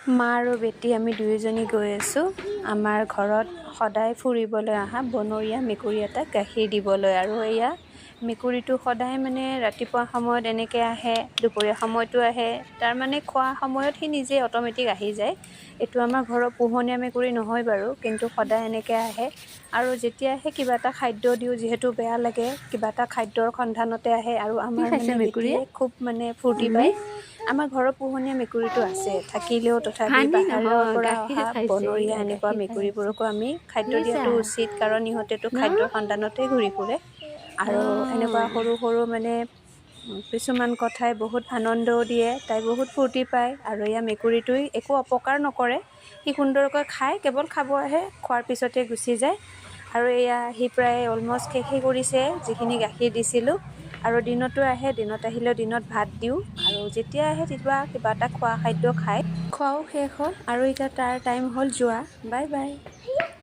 মা আৰু বেটি আমি দুয়োজনী গৈ আছোঁ আমাৰ ঘৰত সদায় ফুৰিবলৈ অহা বনৰীয়া মেকুৰী এটাক গাখীৰ দিবলৈ। আৰু এয়া মেকুৰীটো সদায় মানে ৰাতিপুৱা সময়ত এনেকৈ আহে, দুপৰীয়া সময়তো আহে। তাৰমানে খোৱা সময়ত সি নিজে অট'মেটিক আহি যায়। এইটো আমাৰ ঘৰৰ পোহনীয়া মেকুৰী নহয় বাৰু, কিন্তু সদায় এনেকৈ আহে। আৰু যেতিয়া আহে কিবা এটা খাদ্য দিওঁ, যিহেতু বেয়া লাগে, কিবা এটা খাদ্যৰ সন্ধানতে আহে। আৰু আমাৰ মানে বেটিয়ে খুব মানে ফূৰ্তি পায়। আমাৰ ঘৰৰ পোহনীয়া মেকুৰীটো আছে থাকিলেও, তথাপি বাহিৰৰ পৰা অহা বনৰীয়া এনেকুৱা মেকুৰীবোৰকো আমি খাদ্য দিয়াটো উচিত, কাৰণ ইহঁতেতো খাদ্যৰ সন্ধানতে ঘূৰি ফুৰে। আৰু এনেকুৱা সৰু সৰু মানে কিছুমান কথাই বহুত আনন্দও দিয়ে, তাই বহুত ফূৰ্তি পায়। আৰু এয়া মেকুৰীটোৱে একো অপকাৰ নকৰে, সি সুন্দৰকৈ খায়, কেৱল খাব আহে, খোৱাৰ পিছতে গুচি যায়। আৰু এয়া সি প্ৰায় অলমষ্ট শেষেই কৰিছে যিখিনি গাখীৰ দিছিলোঁ। আৰু দিনতো আহে, দিনত আহিলেও দিনত ভাত দিওঁ। আৰু যেতিয়া আহে তেতিয়া কিবা এটা খোৱা খাদ্য খায়। খোৱাও শেষ হ'ল আৰু এতিয়া তাৰ টাইম হ'ল যোৱা। Bye bye.